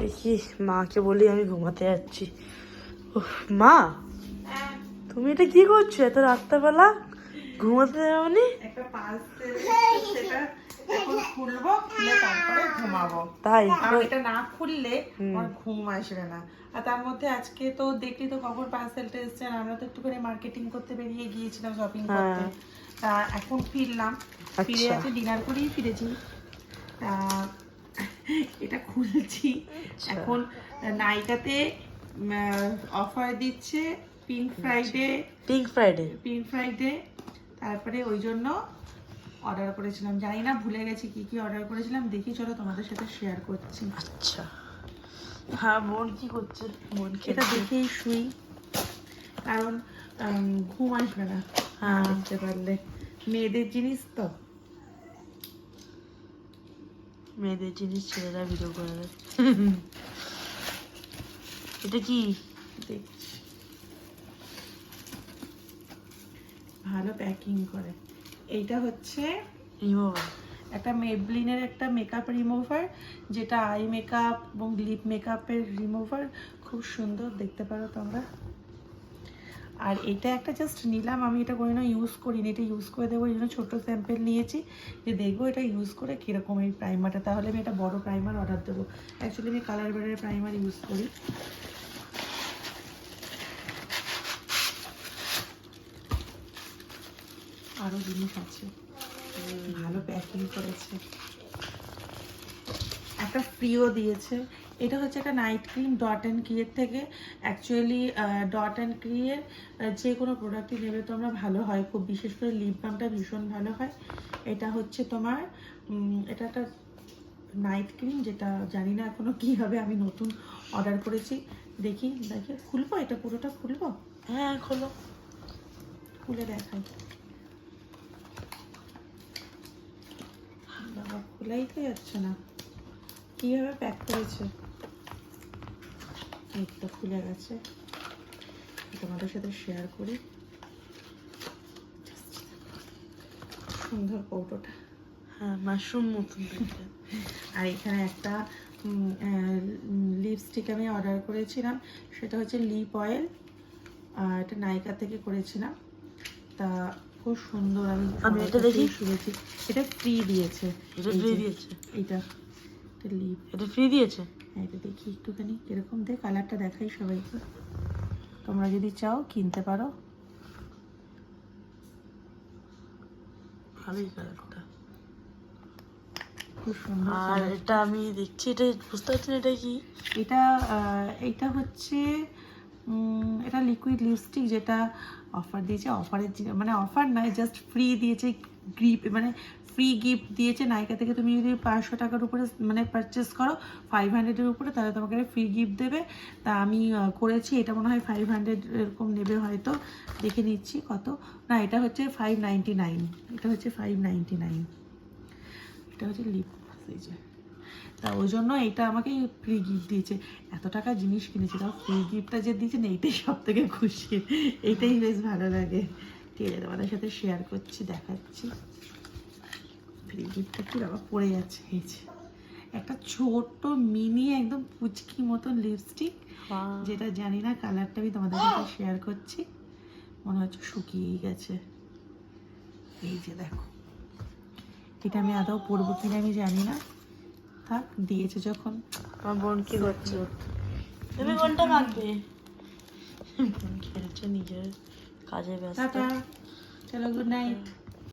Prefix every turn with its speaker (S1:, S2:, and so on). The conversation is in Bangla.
S1: দেখি মাকে বলি আমি ঘুমাতে যাচ্ছি। মা তুমি এটা কি করছো এত রাত্রেবেলা? ঘুমাতে যাওনি?
S2: একটা পার্সেল, সেটা এখন খুলবো, খুলে তারপরে ঘুমাবো।
S1: তাই?
S2: আর এটা না খুললে আমার ঘুম আসবে না। আর তার মধ্যে আজকে তো দেখলি তো খবর, পার্সেলটা এসছে। আর আমরা তো একটুখানি মার্কেটিং করতে বেরিয়ে গিয়েছিলাম, শপিং করতে। তা এখন ফিরলাম, ফিরে আছে ডিনার করেই ফিরেছি। তা এটা খুলছি এখন। নাইকাতে অফার দিচ্ছে পিঙ্ক ফ্রাইডে, পিঙ্ক ফ্রাইডে। তারপরে ওই জন্য অর্ডার করেছিলাম। জানি না, ভুলে গেছি কি কি অর্ডার করেছিলাম। দেখি, চলো তোমাদের সাথে শেয়ার করছি।
S1: আচ্ছা, হ্যাঁ। বোন কি করছে? বোন
S2: এটা দেখেই শুই, কারণ ঘুম আসবে না দেখতে পারলে। মেয়েদের জিনিস তো,
S1: মেয়েদের জিনিস ছেলেরা ভিডিও করে দেয়। এটা কি
S2: দেখছি, ভালো প্যাকিং করে। এইটা হচ্ছে
S1: রিমুভার,
S2: একটা মেবলিনের একটা মেকআপ রিমুভার, যেটা আই মেকআপ এবং লিপ মেকআপের রিমুভার। খুব সুন্দর, দেখতে পারো তোমরা। আর এটা একটা জাস্ট নিলাম, আমি এটা কোনোদিনও ইউজ করিনি। এটা ইউজ করে দেবো, এই জন্য ছোটো স্যাম্পেল নিয়েছি, যে দেখবো এটা ইউজ করে কীরকম এই প্রাইমারটা। তাহলে আমি একটা বড় প্রাইমার অর্ডার দেবো। অ্যাকচুয়ালি আমি কালার বেড়ের প্রাইমার ইউজ করি। আরও জিনিস আছে, ভালো প্যাকিং করেছে। একটা ফ্রিও দিয়েছে। এটা হচ্ছে একটা নাইট ক্রিম ডট অ্যান্ড ক্রিয়ের থেকে। অ্যাকচুয়ালি ডট অ্যান্ড ক্রিয়ের যে কোনো প্রোডাক্টই নেবে তোমরা ভালো হয় খুব, বিশেষ করে লিপ বামটা ভীষণ ভালো হয়। এটা হচ্ছে তোমার এটা একটা নাইট ক্রিম, যেটা জানি না এখনো কী হবে, আমি নতুন অর্ডার করেছি। দেখি খুলবো, এটা পুরোটা খুলবো।
S1: হ্যাঁ খোলো,
S2: খুলে দেখাই। বাবা, খোলাই তো যাচ্ছে না, কিভাবে প্যাক করেছে। একটা খুলে গেছে, তোমাদের সাথে শেয়ার করি। সুন্দর কৌটোটা,
S1: হ্যাঁ মাশরুম মতন দেখতে।
S2: আর এখানে একটা লিপস্টিক আমি অর্ডার করেছিলাম, সেটা হচ্ছে লিপ অয়েল। এটা নাইকা থেকে করেছিলাম। তা খুব সুন্দর,
S1: আমি এটা দেখি,
S2: শুনেছি এটা ফ্রি দিয়েছে।
S1: এটা ফ্রি দিয়েছে,
S2: এটা লিপ,
S1: এটা ফ্রি দিয়েছে।
S2: হ্যাঁ এটা দেখি একটুখানি কিরকম দেখ, কালারটা দেখাই সবাইকে, তোমরা যদি চাও কিনতে পারো।
S1: ভালোই কালারটা,
S2: খুব সুন্দর।
S1: আর এটা আমি দেখছি, এটা বুঝতে পারছি না এটা কি।
S2: এটা হচ্ছে এটা লিকুইড লিপস্টিক, যেটা অফার দিয়েছে। অফারের মানে অফার নয়, জাস্ট ফ্রি দিয়েছে, মানে ফ্রি গিফট দিয়েছে নাইকা থেকে। তুমি যদি 500 টাকার উপরে মানে পারচেস করো 500-এর উপরে, তাহলে তোমাকে ফ্রি গিফট দেবে। তা আমি করেছি, এটা মনে হয় 500 এরকম নেবে হয়তো, দেখে নিচ্ছি কত। না, এটা হচ্ছে 599, এটা হচ্ছে 599, এটা হচ্ছে লিপ যে। তা ওই জন্য এটা আমাকে ফ্রি গিফট দিয়েছে। এত টাকা জিনিস কিনেছি, তাও ফ্রি গিফটটা যে দিয়েছে না, এইটাই সব থেকে খুশি। এইটাই বেশ ভালো লাগে। ঠিক আছে, তোমাদের সাথে শেয়ার করছি, দেখাচ্ছি। ফ্রি গিফটটা কি বাবা পড়ে যাচ্ছে, এই যে একটা ছোট্ট মিনি একদম পুচকি মতন লিপস্টিক, যেটা জানি না কালারটা, আমি তোমাদের সাথে শেয়ার করছি। মনে হচ্ছে শুকিয়েই গেছে। এই যে দেখো, এটা আমি আদৌ পরবো কিনা আমি জানি না, থাক, দিয়েছে যখন।
S1: আমার বোন কি করছে? তুমি কোনটা মাখবে? বোন খেলছে, নিজের কাজে ব্যস্ত।
S2: টাটা, চলো, গুড নাইট।